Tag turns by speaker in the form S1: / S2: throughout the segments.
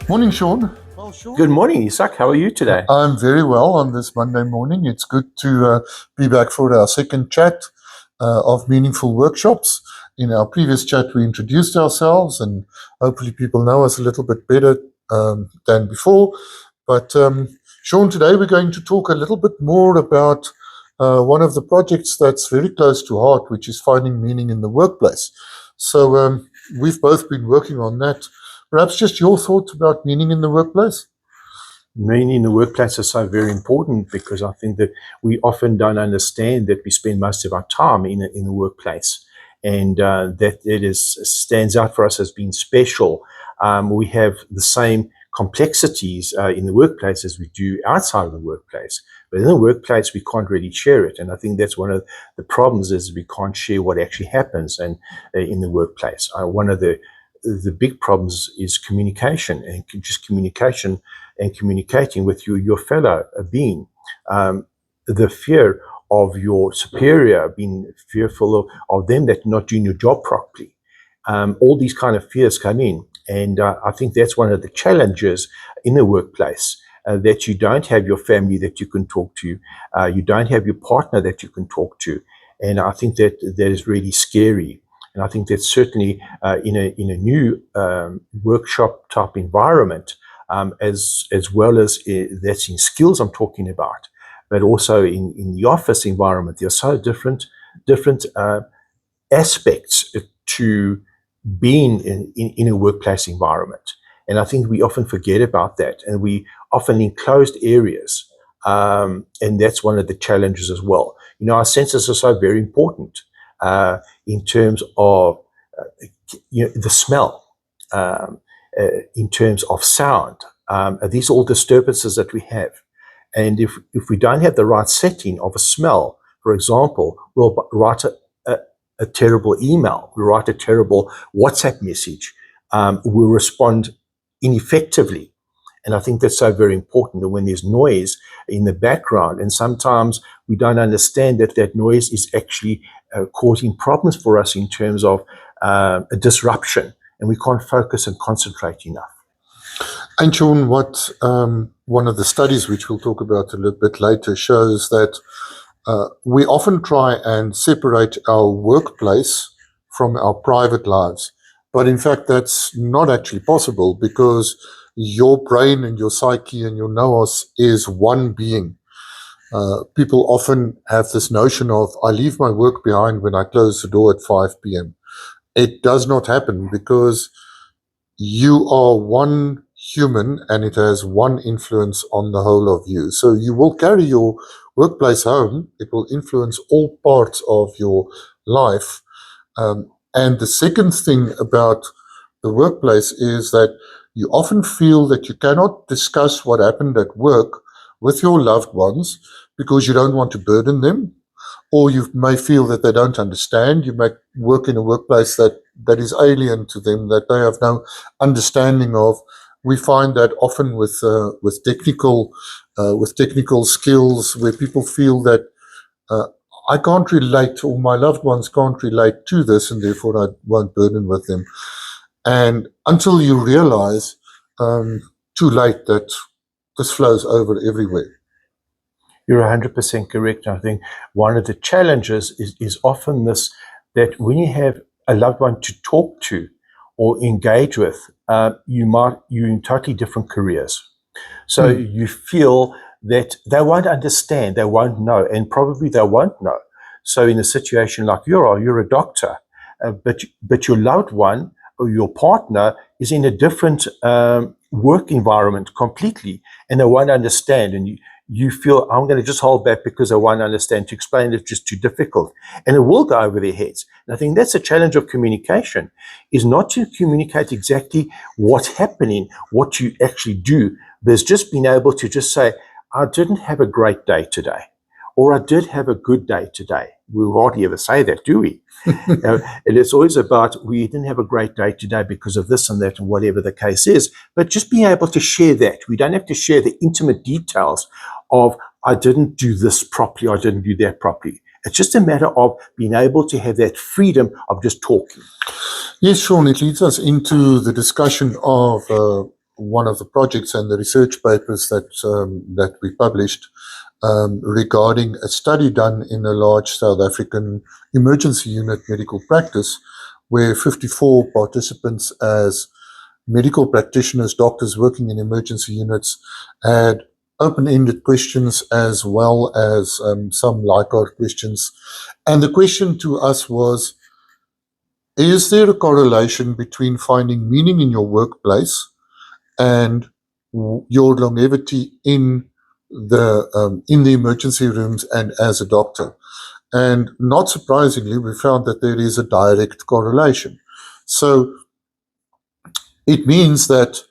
S1: Morning, Sean.
S2: Good morning, Isak. How are you today?
S1: I'm very well on this Monday morning. It's good to be back for our second chat of meaningful workshops. In our previous chat, we introduced ourselves, and hopefully, people know us a little bit better than before. But Sean, today we're going to talk a little bit more about one of the projects that's very close to heart, which is finding meaning in the workplace. So we've both been working on that. Perhaps just your thoughts about meaning in the workplace?
S2: Meaning in the workplace is so very important because I think that we often don't understand that we spend most of our time in the workplace, and that it is stands out for us as being special. We have the same complexities in the workplace as we do outside of the workplace, but in the workplace we can't really share it, and I think that's one of the problems is we can't share what actually happens and in the workplace. One of the big problems is communication, and just communication and communicating with your fellow being. The fear of your superior, being fearful of them that not doing your job properly. All these kind of fears come in. And I think that's one of the challenges in the workplace, that you don't have your family that you can talk to. You don't have your partner that you can talk to. And I think that is really scary. And I think that certainly in a new workshop type environment, as well as that's in skills I'm talking about, but also in the office environment, there are so different aspects to being in a workplace environment. And I think we often forget about that, and we often in closed areas, and that's one of the challenges as well. Our senses are so very important in terms of the smell, in terms of sound. These are all disturbances that we have. And if we don't have the right setting of a smell, for example, we'll write a terrible email, we'll write a terrible WhatsApp message, we'll respond ineffectively. And I think that's so very important. And when there's noise in the background, and sometimes we don't understand that noise is actually causing problems for us in terms of a disruption, and we can't focus and concentrate enough.
S1: And Sean, what one of the studies, which we'll talk about a little bit later, shows that we often try and separate our workplace from our private lives. But in fact, that's not actually possible, because your brain and your psyche and your nous is one being. People often have this notion of, I leave my work behind when I close the door at 5 p.m. It does not happen, because you are one human and it has one influence on the whole of you. So you will carry your workplace home. It will influence all parts of your life. And the second thing about the workplace is that you often feel that you cannot discuss what happened at work with your loved ones because you don't want to burden them, or you may feel that they don't understand. You may work in a workplace that is alien to them, that they have no understanding of. We find that often with technical skills, where people feel that I can't relate, or my loved ones can't relate to this, and therefore I won't burden with them. And until you realize, too late, that this flows over everywhere.
S2: You're 100% correct. I think one of the challenges is often this, that when you have a loved one to talk to or engage with, you're in totally different careers. So you feel that they won't understand, they won't know, and probably they won't know. So in a situation like you're a doctor, but your loved one or your partner is in a different work environment completely, and they won't understand, and you feel, I'm going to just hold back because I won't understand. To explain it's just too difficult, and it will go over their heads. And I think that's a challenge of communication, is not to communicate exactly what's happening, what you actually do, but it's just being able to just say, I didn't have a great day today, or I did have a good day today. We hardly ever say that, do we? And it's always about, we didn't have a great day today because of this and that, and whatever the case is. But just being able to share that. We don't have to share the intimate details of, I didn't do this properly, I didn't do that properly. It's just a matter of being able to have that freedom of just talking.
S1: Yes, Sean, it leads us into the discussion of one of the projects and the research papers that we published regarding a study done in a large South African emergency unit medical practice, where 54 participants as medical practitioners, doctors working in emergency units, had open-ended questions as well as some Likert questions. And the question to us was, is there a correlation between finding meaning in your workplace and your longevity in the emergency rooms and as a doctor? And not surprisingly, we found that there is a direct correlation. So it means that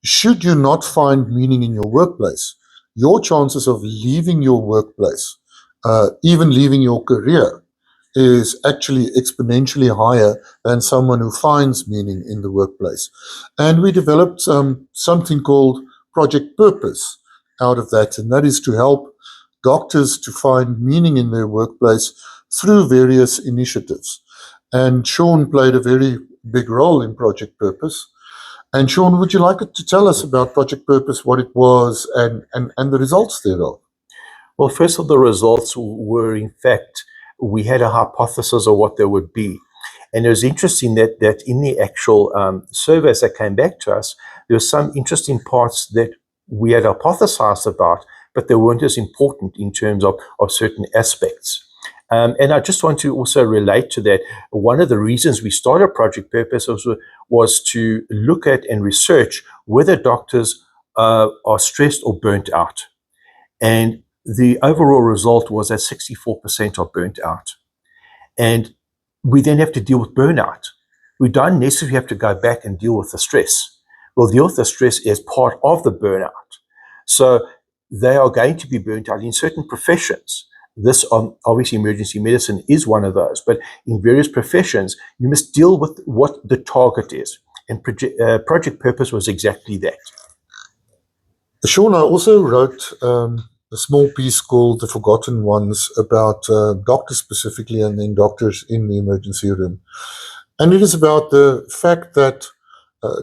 S1: should you not find meaning in your workplace, your chances of leaving your workplace, even leaving your career, is actually exponentially higher than someone who finds meaning in the workplace. And we developed something called Project Purpose out of that, and that is to help doctors to find meaning in their workplace through various initiatives. And Sean played a very big role in Project Purpose. And Sean, would you like to tell us about Project Purpose, what it was, and the results thereof?
S2: Well, first of the results were, in fact, we had a hypothesis of what they would be. And it was interesting that in the actual surveys that came back to us, there were some interesting parts that we had hypothesized about, but they weren't as important in terms of certain aspects. And I just want to also relate to that. One of the reasons we started Project Purpose was to look at and research whether doctors are stressed or burnt out. And the overall result was that 64% are burnt out. And we then have to deal with burnout. We don't necessarily have to go back and deal with the stress. We'll deal with the stress as part of the burnout. So they are going to be burnt out in certain professions. This, obviously, emergency medicine is one of those. But in various professions, you must deal with what the target is. And Project Purpose was exactly that.
S1: Sean, I also wrote a small piece called The Forgotten Ones about doctors specifically, and then doctors in the emergency room. And it is about the fact that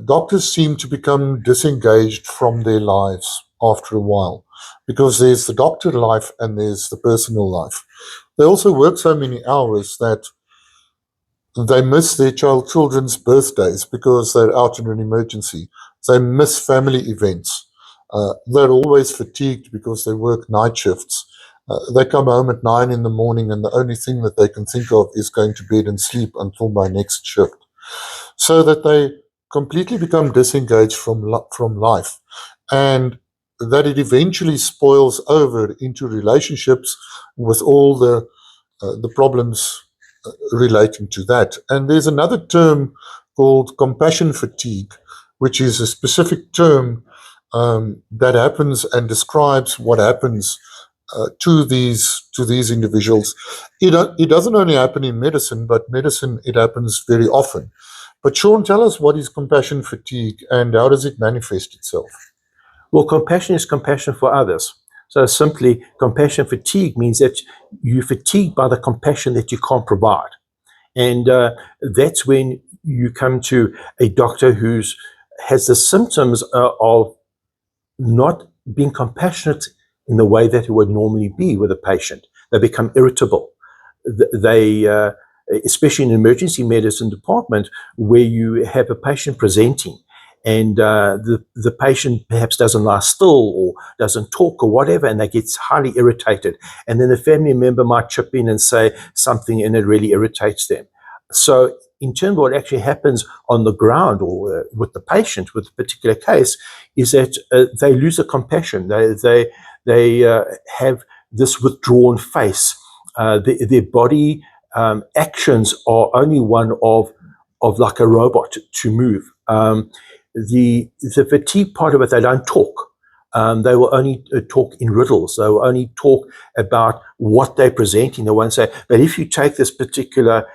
S1: doctors seem to become disengaged from their lives after a while, because there's the doctor life and there's the personal life. They also work so many hours that they miss their children's birthdays because they're out in an emergency. They miss family events. They're always fatigued because they work night shifts. They come home at 9 in the morning and the only thing that they can think of is going to bed and sleep until my next shift. So that they completely become disengaged from life, and that it eventually spoils over into relationships with all the problems relating to that. And there's another term called compassion fatigue, which is a specific term that happens and describes what happens to these individuals. It doesn't only happen in medicine, but medicine, it happens very often. But Sean, tell us, what is compassion fatigue and how does it manifest itself?
S2: Well, compassion is compassion for others. So simply, compassion fatigue means that you're fatigued by the compassion that you can't provide. And that's when you come to a doctor who has the symptoms of not being compassionate in the way that it would normally be with a patient. They become irritable. They, especially in an emergency medicine department, where you have a patient presenting and the patient perhaps doesn't lie still or doesn't talk or whatever, and they get highly irritated. And then a family member might chip in and say something, and it really irritates them. So in terms of what actually happens on the ground or with the patient, with a particular case, is that they lose the compassion. They have this withdrawn face. Their body actions are only one of like a robot to move. The fatigue part of it, they don't talk. They will only talk in riddles. They will only talk about what they're presenting. They won't say, but if you take this particular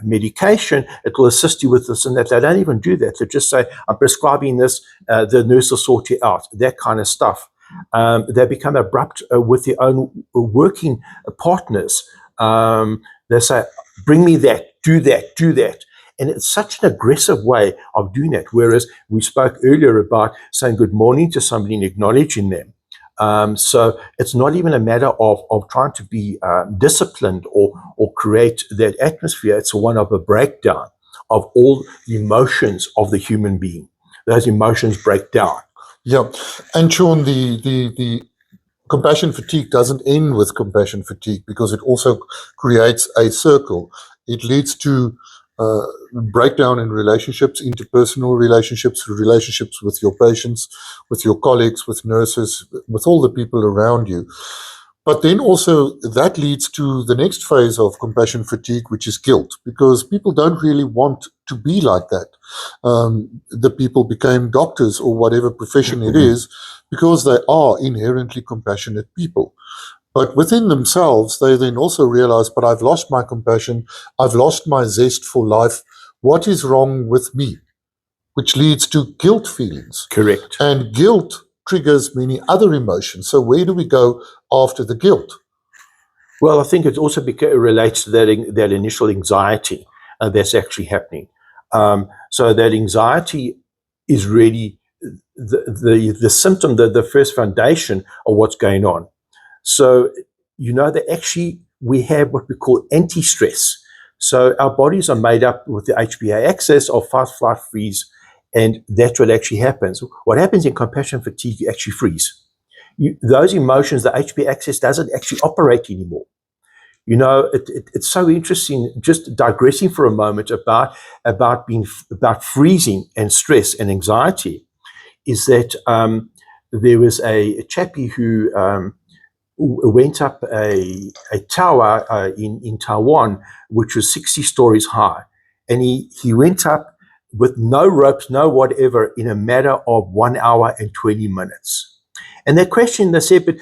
S2: medication, it will assist you with this and that. They don't even do that. They just say, I'm prescribing this, the nurse will sort you out, that kind of stuff. They become abrupt with their own working partners. They say, bring me that, do that, do that. And it's such an aggressive way of doing that. Whereas we spoke earlier about saying good morning to somebody and acknowledging them. So it's not even a matter of trying to be disciplined or create that atmosphere. It's one of a breakdown of all the emotions of the human being. Those emotions break down.
S1: Yeah. And Sean, the compassion fatigue doesn't end with compassion fatigue, because it also creates a circle. It leads to breakdown in relationships, interpersonal relationships, relationships with your patients, with your colleagues, with nurses, with all the people around you. But then also that leads to the next phase of compassion fatigue, which is guilt, because people don't really want to be like that. The people became doctors or whatever profession it is, because they are inherently compassionate people. But within themselves, they then also realize, but I've lost my compassion, I've lost my zest for life. What is wrong with me? Which leads to guilt feelings.
S2: Correct.
S1: And guilt triggers many other emotions. So where do we go after the guilt?
S2: Well, I think it also relates to that initial anxiety that's actually happening. So that anxiety is really the symptom, the first foundation of what's going on. So, that actually we have what we call anti-stress. So our bodies are made up with the HPA axis of fight, flight, freeze, and that's what actually happens. What happens in compassion fatigue, you actually freeze. Those emotions, the HPA axis doesn't actually operate anymore. It's so interesting, just digressing for a moment about freezing and stress and anxiety, is that there was a chappie who went up a tower in Taiwan, which was 60 stories high. And he went up with no ropes, no whatever, in a matter of 1 hour and 20 minutes. And they questioned, they said, but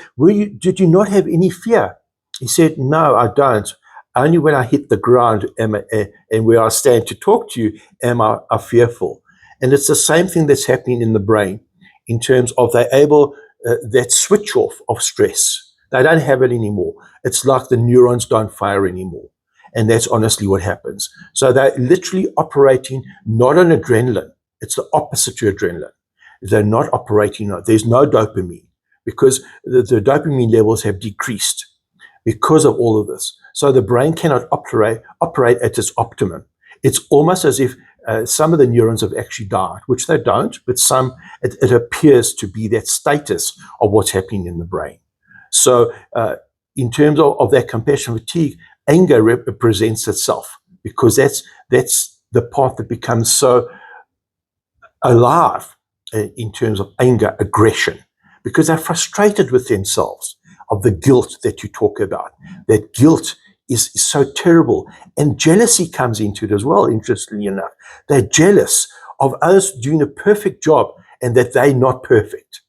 S2: did you not have any fear? He said, no, I don't. Only when I hit the ground and where I stand to talk to you am I fearful. And it's the same thing that's happening in the brain in terms of they're able, that switch off of stress. They don't have it anymore. It's like the neurons don't fire anymore. And that's honestly what happens. So they're literally operating not on adrenaline. It's the opposite to adrenaline. They're not operating, there's no dopamine, because the dopamine levels have decreased because of all of this. So the brain cannot operate at its optimum. It's almost as if some of the neurons have actually died, which they don't, but some, it appears to be that status of what's happening in the brain. So in terms of that compassion fatigue, anger represents itself, because that's the part that becomes so alive in terms of anger, aggression, because they're frustrated with themselves of the guilt that you talk about. That guilt is so terrible. And jealousy comes into it as well, interestingly enough. They're jealous of others doing a perfect job and that they're not perfect.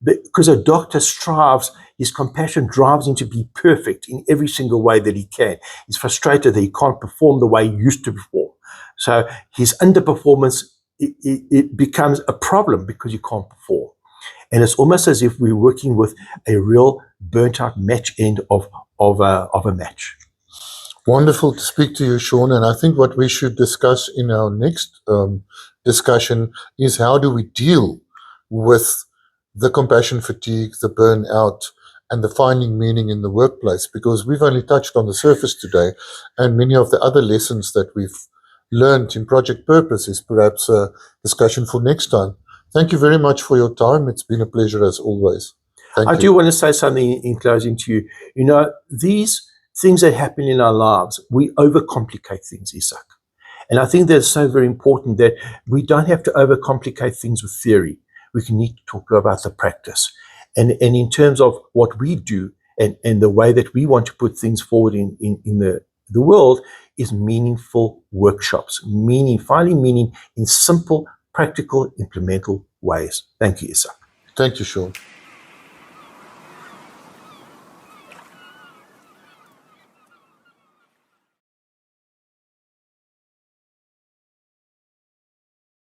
S2: Because a doctor strives, his compassion drives him to be perfect in every single way that he can. He's frustrated that he can't perform the way he used to perform. So his underperformance, it becomes a problem because you can't perform. And it's almost as if we're working with a real burnt out match end of a match.
S1: Wonderful to speak to you, Sean. And I think what we should discuss in our next discussion is how do we deal with the compassion fatigue, the burnout, and the finding meaning in the workplace, because we've only touched on the surface today, and many of the other lessons that we've learned in Project Purpose is perhaps a discussion for next time. Thank you very much for your time. It's been a pleasure as always. Thank you.
S2: I do want to say something in closing to you. These things that happen in our lives, we overcomplicate things, Isak. And I think that's so very important that we don't have to overcomplicate things with theory. We can need to talk about the practice. And in terms of what we do and the way that we want to put things forward in the world is meaningful workshops, finding meaning in simple, practical, implementable ways. Thank you, Isak.
S1: Thank you, Sean.